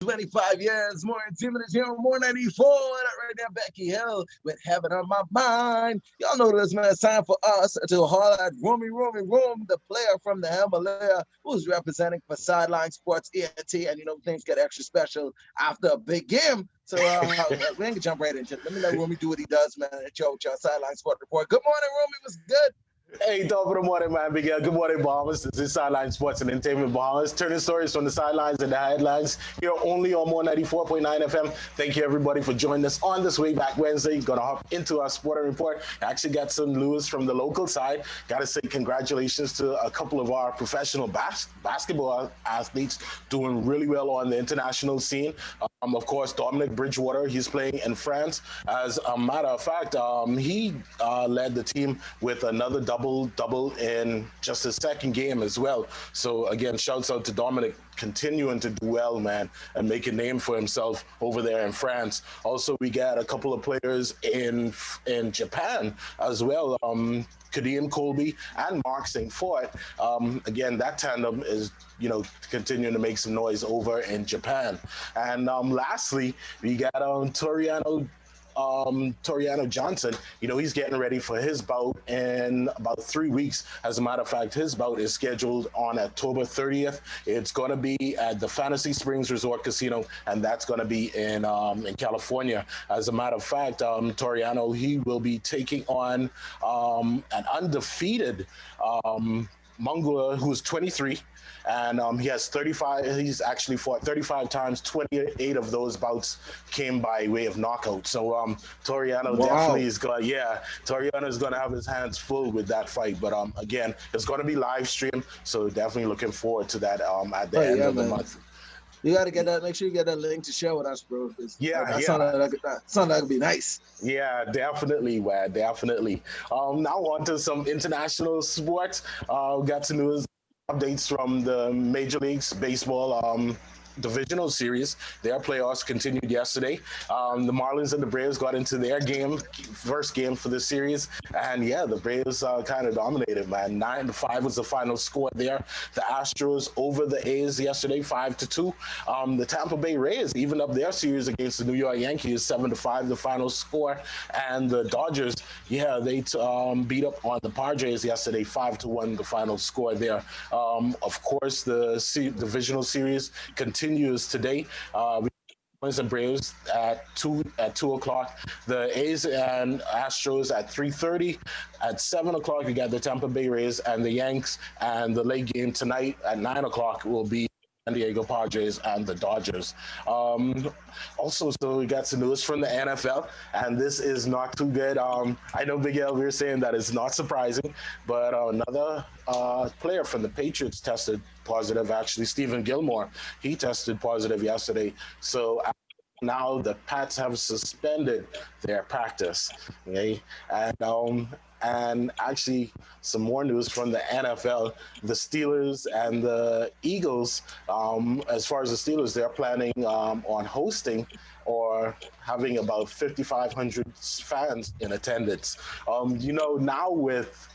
25 years, more intimidate here on more 94. Right there, Becky Hill with Heaven on My Mind. Y'all know this, man. It's time for us to haul at Room, the player from the Himalaya who's representing for Sideline Sports ENT. And you know, things get extra special after a big game. So we ain't gonna jump right into it. Let me let Rumi do what he does, man. At your Sideline Sport Report. Good morning, Rumi. What's good? Hey, top of the morning, man. Miguel. Good morning, Bahamas. This is Sideline Sports and Entertainment Bahamas. Turning stories from the sidelines and the headlines here only on 194.9 FM. Thank you, everybody, for joining us on this way back Wednesday. Gonna hop into our sport report. Actually got some news from the local side. Gotta say congratulations to a couple of our professional basketball athletes doing really well on the international scene. Of course, Dominic Bridgewater, he's playing in France. As a matter of fact, he led the team with another double in just his second game as well. So again, shouts out to Dominic, continuing to do well, man, and make a name for himself over there in France. Also, we got a couple of players in Japan as well. Kadeem Colby and Mark St. Fort. Again, that tandem is, continuing to make some noise over in Japan. And lastly, we got Toriano Johnson. He's getting ready for his bout in about 3 weeks. As a matter of fact, his bout is scheduled on October 30th. It's going to be at the Fantasy Springs Resort Casino, and that's going to be in California. As a matter of fact, Toriano, he will be taking on an undefeated Mongol who's 23. And he has 35. He's actually fought 35 times. 28 of those bouts came by way of knockout. So Toriano definitely is going. Yeah, Toriano is going to have his hands full with that fight. But again, it's going to be live stream. So definitely looking forward to that at the end of the month. You got to get that. Make sure you get that link to share with us, bro. That sounds like it'd be nice. Yeah, definitely, man. Definitely. Now on to some international sports. Got some news updates from the Major Leagues Baseball divisional series. Their playoffs continued yesterday. The Marlins and the Braves got into their first game for the series, and yeah, the Braves kind of dominated, man. 9-5 was the final score there. The Astros over the A's yesterday, 5-2. The Tampa Bay Rays even up their series against the New York Yankees, 7-5, the final score. And the Dodgers, they beat up on the Padres yesterday, 5-1, the final score there. Of course, the divisional series continues today. Marlins and Braves at 2 o'clock. The A's and Astros at 3:30. At 7 o'clock, we got the Tampa Bay Rays and the Yanks. And the late game tonight at 9 o'clock will be San Diego Padres and the Dodgers. Also, so we got some news from the NFL, and this is not too good. I know, Miguel, we were saying that it's not surprising, but another player from the Patriots tested positive. Actually, Stephen Gilmore, he tested positive yesterday. So now the Pats have suspended their practice. Okay, and actually, some more news from the NFL. The Steelers and the Eagles, as far as the Steelers, they're planning on hosting or having about 5,500 fans in attendance. Now with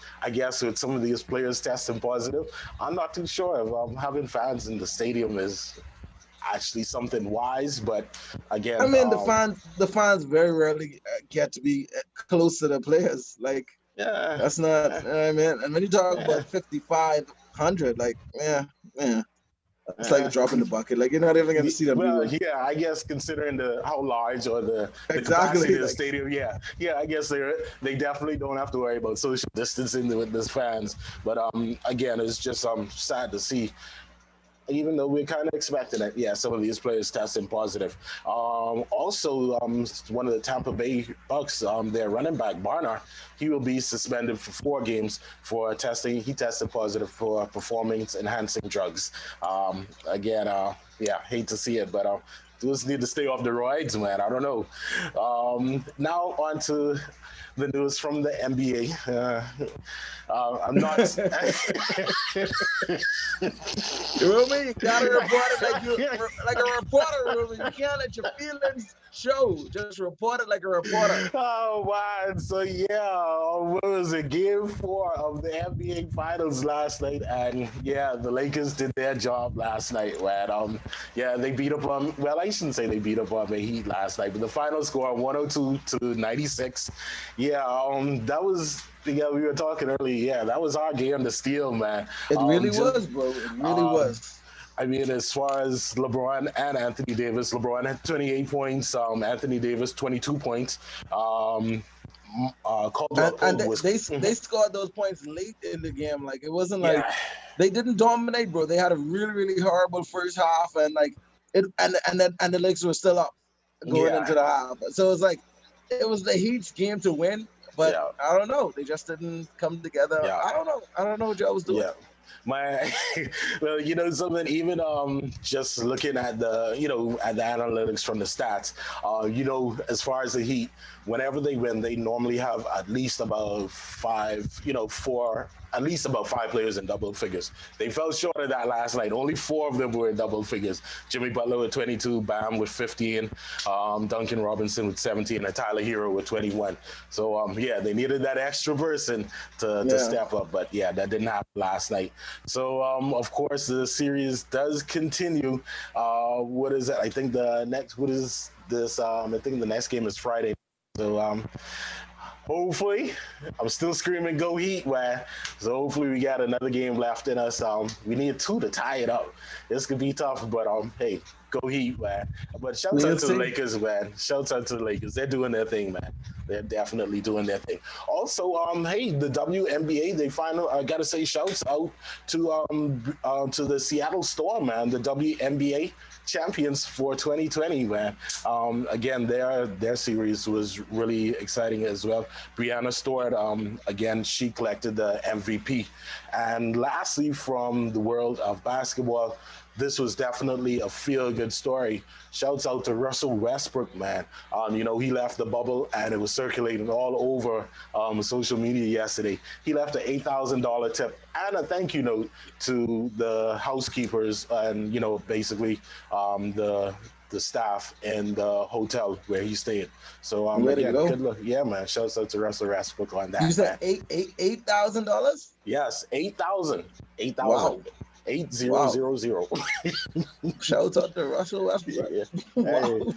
some of these players testing positive, I'm not too sure if having fans in the stadium is actually something wise, but again, the fans very rarely get to be close to the players. Like, yeah, that's not. I mean, and when you talk about 5,500, like, it's like a drop in the bucket. Like, you're not even going to see them. Well, yeah, I guess considering how large or the capacity of the stadium, I guess they definitely don't have to worry about social distancing with these fans. But again, it's just sad to see. Even though we're kind of expecting it, some of these players testing positive. Also, one of the Tampa Bay Bucks, their running back, Barner, he will be suspended for 4 games for testing. He tested positive for performance-enhancing drugs. Hate to see it, but Dudes need to stay off the roids, man. I don't know. Now on to the news from the NBA. I'm not. Rumi, you gotta report it like a reporter, Rumi. You can't let your feelings show. Just report it like a reporter. Oh man! So yeah, what was it? Game 4 of the NBA Finals last night, and yeah, the Lakers did their job last night. Man, yeah, they beat up on. Well, I shouldn't say they beat up on the Heat last night, but the final score 102-96. Yeah, that was. Yeah, we were talking earlier. Yeah, that was our game to steal, man. It really was, bro. It really was. I mean, as far as LeBron and Anthony Davis, LeBron had 28 points. Anthony Davis 22 points. Caldwell And Pope was. they scored those points late in the game. Like it wasn't like Yeah. they didn't dominate, bro. They had a really, really horrible first half, and like it, and the Lakers were still up going into the half. So it's like it was the Heat's game to win, but I don't know. They just didn't come together. Yeah. I don't know. I don't know what Joe was doing. Yeah. Well, you know something. Even just looking at the at the analytics from the stats, as far as the Heat, whenever they win, they normally have at least about at least about five players in double figures. They fell short of that last night. Only 4 of them were in double figures. Jimmy Butler with 22, Bam with 15, Duncan Robinson with 17, and Tyler Hero with 21. So they needed that extra person to step up, but yeah, that didn't happen last night. So of course the series does continue. What is that? I think the next. What is this? I think the next game is Friday. So hopefully, I'm still screaming "Go Heat!" man. So hopefully we got another game left in us. We need 2 to tie it up. This could be tough, but hey, go Heat, man. But shout out to the Lakers, man. Shout out to the Lakers. They're doing their thing, man. They're definitely doing their thing. Also, hey, the WNBA, they I gotta say, shouts out to the Seattle Storm, man. The WNBA champions for 2020, man. Again, their series was really exciting as well. Brianna Stewart, again, she collected the MVP. And lastly, from the world of basketball, this was definitely a feel-good story. Shouts out to Russell Westbrook, man. He left the bubble, and it was circulating all over social media yesterday. He left an $8,000 tip and a thank you note to the housekeepers and, basically the staff in the hotel where he stayed. So again, good luck. Yeah, man. Shouts out to Russell Westbrook on that. You said $8,000? Yes, 8,000. 8,000. Wow. 8000. Shout out to Russell Westbrook. Yeah. Wow.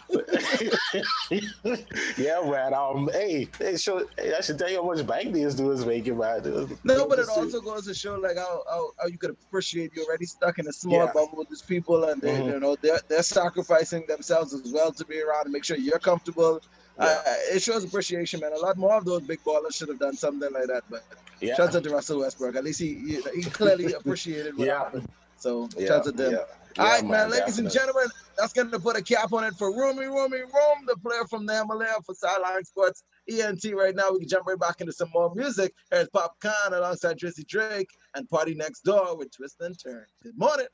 Yeah, man. Hey, I should tell you how much bank these dudes making, man. No, but it also goes to show like how you could appreciate you're already stuck in a small bubble with these people, and they're sacrificing themselves as well to be around and make sure you're comfortable. Yeah. It shows appreciation, man. A lot more of those big ballers should have done something like that. But shout out to Russell Westbrook. At least he clearly appreciated what happened. So shout out to them. Yeah. All right, man. Ladies and gentlemen, that's going to put a cap on it for Rumi, the player from the Himalaya for Sideline Sports ENT. Right now, we can jump right back into some more music. Here's Pop Khan alongside Drizzy Drake and Party Next Door with Twist and Turn. Good morning.